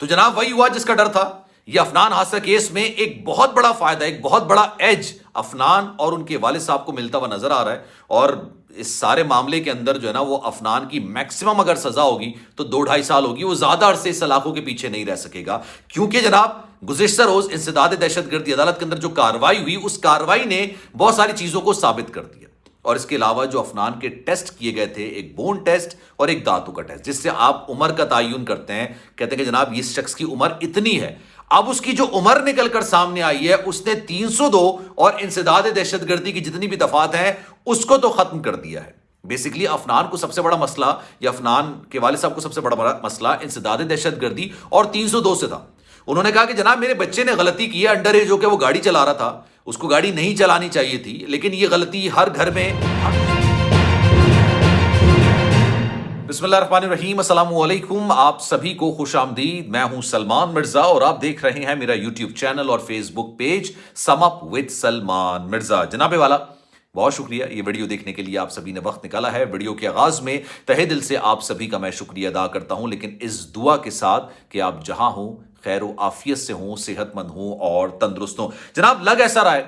تو جناب وہی ہوا جس کا ڈر تھا. یہ افنان حادثہ کیس میں ایک بہت بڑا فائدہ, ایک بہت بڑا ایج افنان اور ان کے والد صاحب کو ملتا ہوا نظر آ رہا ہے. اور اس سارے معاملے کے اندر جو ہے نا وہ افنان کی میکسیمم اگر سزا ہوگی تو 2-2.5 سال ہوگی. وہ زیادہ عرصے اس علاقوں کے پیچھے نہیں رہ سکے گا, کیونکہ جناب گزشتہ روز انسداد دہشت گردی عدالت کے اندر جو کارروائی ہوئی, اس کارروائی نے بہت ساری چیزوں کو ثابت کر دیا. اور اس کے علاوہ جو افنان کے ٹیسٹ کیے گئے تھے, ایک بون ٹیسٹ اور ایک دانتوں کا ٹیسٹ, جس سے آپ عمر کا تعین کرتے ہیں, کہتے ہیں کہ جناب اس شخص کی عمر اتنی ہے. اب اس کی جو عمر نکل کر سامنے آئی ہے, اس نے 302 اور انسداد دہشت گردی کی جتنی بھی دفعات ہیں اس کو تو ختم کر دیا ہے. بیسیکلی افنان کو سب سے بڑا مسئلہ, یا افنان کے والد صاحب کو سب سے بڑا مسئلہ انسداد دہشت گردی اور 302 سے تھا. انہوں نے کہا کہ جناب میرے بچے نے غلطی کی ہے, انڈر ایج ہو کے وہ گاڑی چلا رہا تھا, اس کو گاڑی نہیں چلانی چاہیے تھی, لیکن یہ غلطی ہر گھر میں. بسم اللہ الرحمن الرحیم. السلام علیکم, آپ سبھی کو خوش آمدید. میں ہوں سلمان مرزا اور آپ دیکھ رہے ہیں میرا یوٹیوب چینل اور Facebook page sum up with Salman Mirza. جناب والا بہت شکریہ یہ ویڈیو دیکھنے کے لیے آپ سبھی نے وقت نکالا ہے. ویڈیو کے آغاز میں تہہ دل سے آپ سبھی کا میں شکریہ ادا کرتا ہوں, لیکن اس دعا کے ساتھ کہ آپ جہاں ہوں خیر و عافیت سے ہوں, صحت مند ہوں اور تندرست ہوں. جناب لگ ایسا رہا ہے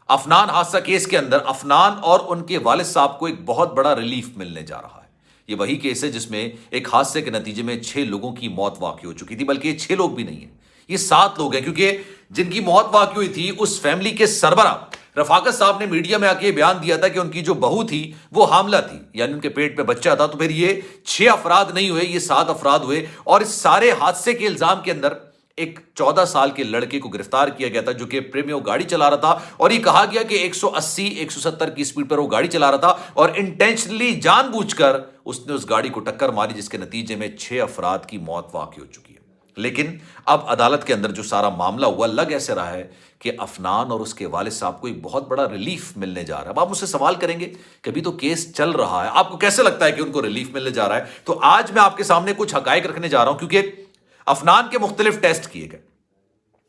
افنان حادثہ کیس کے اندر افنان اور ان کے والد صاحب کو ایک بہت بڑا ریلیف ملنے جا رہا ہے. یہ وہی کیس ہے جس میں ایک حادثے کے نتیجے میں 6 لوگوں کی موت واقع ہو چکی تھی, بلکہ یہ 6 لوگ بھی نہیں ہیں, یہ 7 لوگ ہیں, کیونکہ جن کی موت واقع ہوئی تھی اس فیملی کے سربراہ رفاقت صاحب نے میڈیا میں آ کے بیان دیا تھا کہ ان کی جو بہو تھی وہ حاملہ تھی, یعنی ان کے پیٹ پہ بچہ تھا. تو پھر یہ 6 افراد نہیں ہوئے, یہ 7 افراد ہوئے. اور اس سارے حادثے کے الزام کے اندر ایک 14 سال کے لڑکے کو گرفتار کیا گیا تھا, جو کہ پریمیو گاڑی چلا رہا تھا, اور یہ کہا گیا کہ 180-170 کی سپیڈ پر وہ گاڑی چلا رہا تھا, اور انٹینشنلی جان بوجھ کر اس نے اس گاڑی کو ٹکر ماری, جس کے نتیجے میں 6 افراد کی موت واقع ہو چکی ہے. لیکن اب عدالت کے اندر جو سارا معاملہ ہوا, لگ ایسے رہا ہے کہ افنان اور اس کے والد صاحب کو ایک بہت بڑا ریلیف ملنے جا رہا ہے. اب آپ مجھ سے سوال کریں گے کہ ابھی تو کیس چل رہا ہے, آپ کو کیسے لگتا ہے کہ ان کو ریلیف ملنے جا رہا ہے؟ تو آج میں آپ کے سامنے کچھ حقائق رکھنے جا رہا ہوں, کیونکہ افنان کے مختلف ٹیسٹ کیے گئے.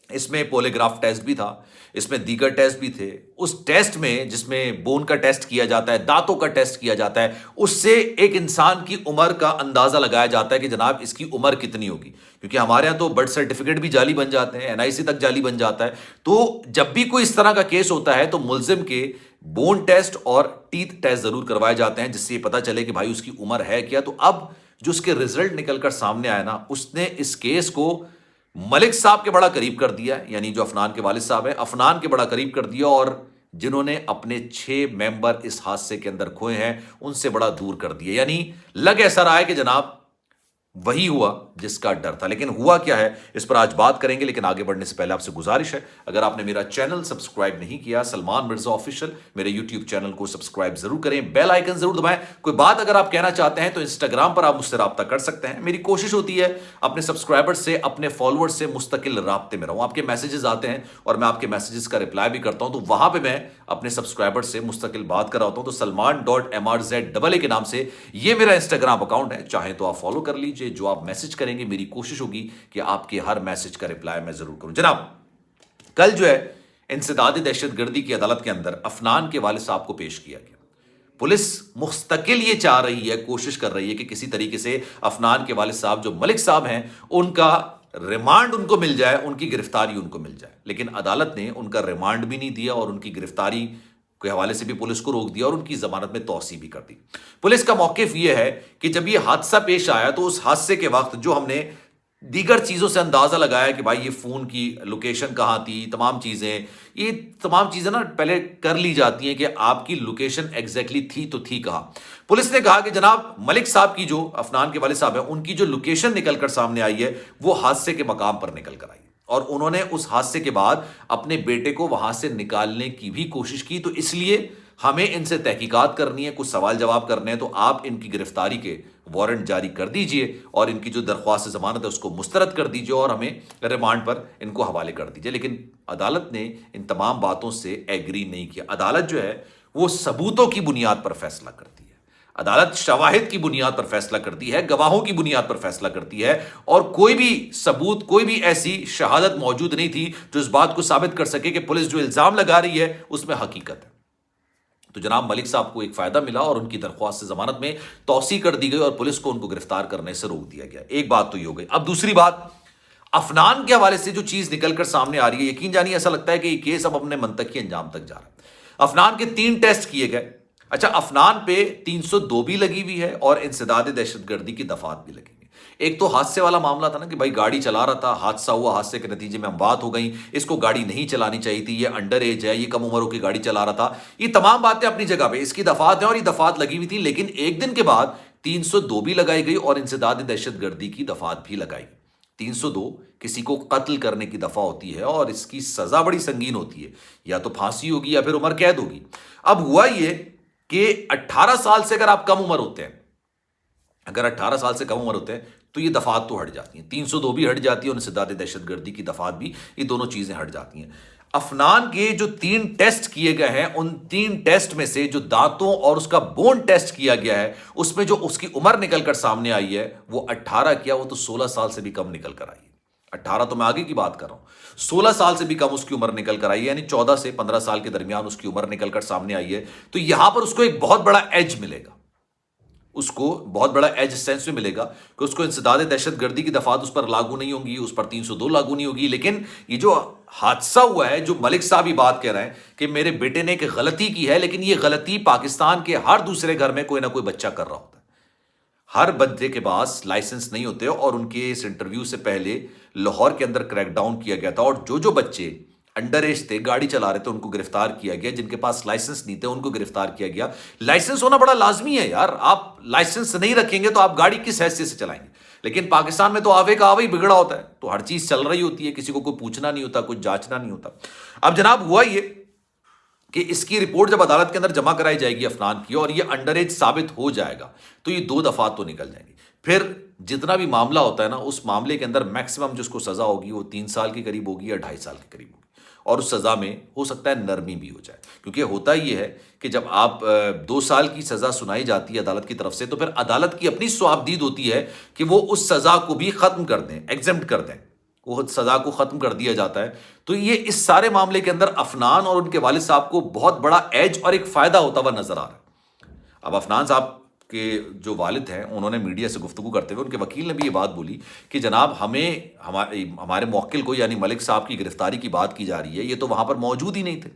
اس میں پولیگراف ٹیسٹ بھی تھا, اس میں دیگر ٹیسٹ بھی تھے. اس ٹیسٹ میں جس میں بون کا ٹیسٹ کیا جاتا ہے, دانتوں کا ٹیسٹ کیا جاتا ہے, اس سے ایک انسان کی عمر کا اندازہ لگایا جاتا ہے کہ جناب اس کی عمر کتنی ہوگی. کیونکہ ہمارے ہاں تو برتھ سرٹیفکیٹ بھی جعلی بن جاتے ہیں, NIC تک جعلی بن جاتا ہے. تو جب بھی کوئی اس طرح کا کیس ہوتا ہے تو ملزم کے بون ٹیسٹ اور ٹیتھ ٹیسٹ ضرور کروائے جاتے ہیں, جس سے یہ پتہ چلے کہ بھائی اس کی عمر ہے کیا. تو اب جو اس کے رزلٹ نکل کر سامنے آیا نا, اس نے اس کیس کو ملک صاحب کے بڑا قریب کر دیا, یعنی جو افنان کے والد صاحب ہیں, افنان کے بڑا قریب کر دیا, اور جنہوں نے اپنے 6 ممبر اس حادثے کے اندر کھوئے ہیں ان سے بڑا دور کر دیا. یعنی لگ ایسا رہا ہے کہ جناب وہی ہوا جس کا ڈر تھا. لیکن ہوا کیا ہے اس پر آج بات کریں گے, لیکن آگے بڑھنے سے پہلے آپ سے گزارش ہے, اگر آپ نے میرا چینل سبسکرائب نہیں کیا سلمان مرزا آفیشیل, میرے یوٹیوب چینل کو سبسکرائب ضرور کریں, بیل آئیکن ضرور دبائیں. کوئی بات اگر آپ کہنا چاہتے ہیں تو انسٹاگرام پر آپ مجھ سے رابطہ کر سکتے ہیں. میری کوشش ہوتی ہے اپنے سبسکرائبر سے, اپنے فالوور سے مستقل رابطے میں رہوں. آپ کے میسیجز آتے ہیں اور میں آپ کے میسیجز کا رپلائی بھی کرتا ہوں, تو وہاں پہ میں اپنے سبسکرائبر سے مستقل بات کر رہا ہوتا ہوں. تو salman.mrz کے نام سے یہ میرا انسٹاگرام اکاؤنٹ ہے, چاہیں تو آپ فالو کر لیجئے. جو آپ میسج کریں گے میری کوشش ہوگی کہ آپ کے ہر میسج کا رپلائی میں ضرور کروں. جناب کل جو ہے انسداد دہشت گردی کی عدالت کے اندر افنان کے والد صاحب کو پیش کیا گیا. پولیس مستقل یہ چاہ رہی ہے, کوشش کر رہی ہے کہ کسی طریقے سے افنان کے والد صاحب جو ملک صاحب ہیں ان کا ریمانڈ ان کو مل جائے, ان کی گرفتاری ان کو مل جائے. لیکن عدالت نے ان کا ریمانڈ بھی نہیں دیا اور ان کی گرفتاری کے حوالے سے بھی پولیس کو روک دیا اور ان کی ضمانت میں توسیع بھی کر دی. پولیس کا موقف یہ ہے کہ جب یہ حادثہ پیش آیا تو اس حادثے کے وقت جو ہم نے دیگر چیزوں سے اندازہ لگایا کہ بھائی یہ فون کی لوکیشن کہاں تھی, یہ تمام چیزیں نا پہلے کر لی جاتی ہیں کہ آپ کی لوکیشن ایگزیکٹلی تھی تو تھی کہاں. پولیس نے کہا کہ جناب ملک صاحب کی جو افنان کے والد صاحب ہیں ان کی جو لوکیشن نکل کر سامنے آئی ہے وہ حادثے کے مقام پر نکل کر آئی, اور انہوں نے اس حادثے کے بعد اپنے بیٹے کو وہاں سے نکالنے کی بھی کوشش کی. تو اس لیے ہمیں ان سے تحقیقات کرنی ہے, کچھ سوال جواب کرنے ہیں, تو آپ ان کی گرفتاری کے وارنٹ جاری کر دیجئے اور ان کی جو درخواست ضمانت ہے اس کو مسترد کر دیجئے اور ہمیں ریمانڈ پر ان کو حوالے کر دیجئے. لیکن عدالت نے ان تمام باتوں سے ایگری نہیں کیا. عدالت جو ہے وہ ثبوتوں کی بنیاد پر فیصلہ کرتی ہے, عدالت شواہد کی بنیاد پر فیصلہ کرتی ہے, گواہوں کی بنیاد پر فیصلہ کرتی ہے, اور کوئی بھی ثبوت, کوئی بھی ایسی شہادت موجود نہیں تھی جو اس بات کو ثابت کر سکے کہ پولیس جو الزام لگا رہی ہے اس میں حقیقت ہے. تو جناب ملک صاحب کو ایک فائدہ ملا اور ان کی درخواست سے ضمانت میں توسیع کر دی گئی اور پولیس کو ان کو گرفتار کرنے سے روک دیا گیا. ایک بات تو یہ ہو گئی. اب دوسری بات, افنان کے حوالے سے جو چیز نکل کر سامنے آ رہی ہے، یقین جانیے ایسا لگتا ہے کہ یہ کیس اب اپنے منطقی انجام تک جا رہا ہے۔ افنان کے 3 ٹیسٹ کیے گئے۔ اچھا، افنان پہ 302 بھی لگی ہوئی ہے اور انسداد دہشت گردی کی دفعات بھی لگی ہوئی ہیں۔ ایک تو حادثے والا معاملہ تھا نا کہ بھائی گاڑی چلا رہا تھا، حادثہ ہوا، حادثے کے نتیجے میں اموات ہو گئیں، اس کو گاڑی نہیں چلانی چاہیے تھی، یہ انڈر ایج ہے، یہ کم عمروں کی گاڑی چلا رہا تھا۔ یہ تمام باتیں اپنی جگہ پہ، اس کی دفعات ہیں اور یہ دفعات لگی ہوئی تھی، لیکن ایک دن کے بعد 302 بھی لگائی گئی اور انسداد دہشت گردی کی دفعات بھی لگائی۔ 302 کسی کو قتل کرنے کی دفعہ ہوتی ہے اور اس کی سزا بڑی سنگین ہوتی ہے، یا تو پھانسی ہوگی یا پھر عمر قید ہوگی۔ اب ہوا یہ کہ 18 سال سے اگر آپ کم عمر ہوتے ہیں، اگر 18 سال سے کم عمر ہوتے ہیں تو یہ دفعات تو ہٹ جاتی ہیں، 302 بھی ہٹ جاتی ہے اور انسداد دہشت گردی کی دفعات بھی، یہ دونوں چیزیں ہٹ جاتی ہیں۔ افنان کے جو 3 ٹیسٹ کیے گئے ہیں، ان 3 ٹیسٹ میں سے جو دانتوں اور اس کا بون ٹیسٹ کیا گیا ہے، اس میں جو اس کی عمر نکل کر سامنے آئی ہے وہ 18 کیا، وہ تو 16 سال سے بھی کم نکل کر آئی ہے۔ 18 تو میں آگے کی بات کر رہا ہوں، 16 سال سے بھی کم اس کی عمر نکل کر آئی ہے، یعنی 14 سے 15 سال کے درمیان اس کی عمر نکل کر سامنے آئی ہے۔ تو یہاں پر اس کو ایک بہت بڑا ایج ملے گا، اس کو بہت بڑا ایج سینس میں ملے گا کہ اس کو انسداد دہشت گردی کی دفعات اس پر لاگو نہیں ہوں گی، اس پر 302 لاگو نہیں ہوگی۔ لیکن یہ جو حادثہ ہوا ہے، جو ملک صاحب یہ بات کہہ رہے ہیں کہ میرے بیٹے نے ایک غلطی کی ہے، لیکن یہ غلطی پاکستان کے ہر دوسرے گھر میں کوئی نہ کوئی بچہ کر رہا ہوتا ہے۔ ہر بندے کے پاس لائسنس نہیں ہوتے، اور ان کے اس انٹرویو سے پہلے لاہور کے اندر کریک ڈاؤن کیا گیا تھا، اور جو بچے انڈر ایج تھے، گاڑی چلا رہے تھے، ان کو گرفتار کیا گیا، جن کے پاس لائسنس نہیں تھے ان کو گرفتار کیا گیا۔ لائسنس ہونا بڑا لازمی ہے یار، آپ لائسنس نہیں رکھیں گے تو آپ گاڑی کس حیثیت سے چلائیں گے؟ لیکن پاکستان میں تو آوے کا آوے ہی بگڑا ہوتا ہے، تو ہر چیز چل رہی ہوتی ہے، کسی کو کوئی پوچھنا نہیں ہوتا، کچھ جانچنا نہیں ہوتا۔ اب جناب ہوا یہ کہ اس کی رپورٹ جب عدالت کے اندر جمع کرائی جائے گی افنان کی، اور یہ انڈر ایج ثابت ہو جائے گا، تو یہ 2 دفعات تو نکل جائیں گی۔ پھر جتنا بھی معاملہ ہوتا ہے نا، اس معاملے کے اندر میکسیمم جو اس کو سزا ہوگی وہ 3 سال کے قریب ہوگی یا 2.5 سال کے قریب ہوگی، اور اس سزا میں ہو سکتا ہے نرمی بھی ہو جائے، کیونکہ ہوتا یہ ہے کہ جب آپ 2 سال کی سزا سنائی جاتی ہے عدالت کی طرف سے، تو پھر عدالت کی اپنی صوابدید ہوتی ہے کہ وہ اس سزا کو بھی ختم کر دیں، ایگزمپٹ کر دیں، وہ سزا کو ختم کر دیا جاتا ہے۔ تو یہ اس سارے معاملے کے اندر افنان اور ان کے والد صاحب کو بہت بڑا ایج اور ایک فائدہ ہوتا ہوا نظر آ رہا ہے۔ اب افنان صاحب کے جو والد ہیں، انہوں نے میڈیا سے گفتگو کرتے ہوئے، ان کے وکیل نے بھی یہ بات بولی کہ جناب ہمیں ہمارے موکل کو یعنی ملک صاحب کی گرفتاری کی بات کی جا رہی ہے، یہ تو وہاں پر موجود ہی نہیں تھے۔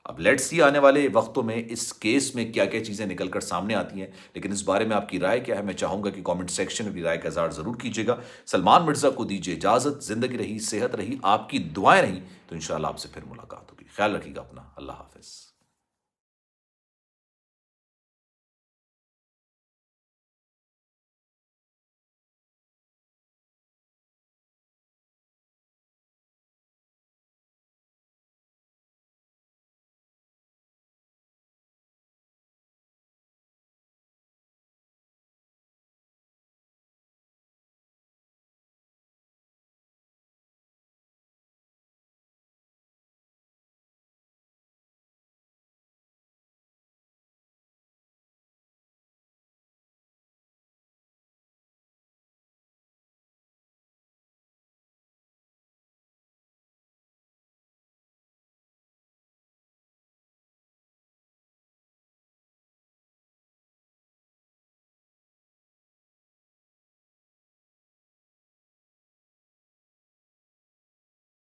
اب لیٹس سی آنے والے وقتوں میں اس کیس میں کیا کیا چیزیں نکل کر سامنے آتی ہیں، لیکن اس بارے میں آپ کی رائے کیا ہے؟ میں چاہوں گا کہ کامنٹ سیکشن میں بھی رائے کا اظہار ضرور کیجیے گا۔ سلمان مرزا کو دیجیے اجازت، زندگی رہی، صحت رہی، آپ کی دعائیں رہیں، تو انشاءاللہ آپ سے پھر ملاقات ہوگی۔ خیال رکھیے گا اپنا، اللہ حافظ۔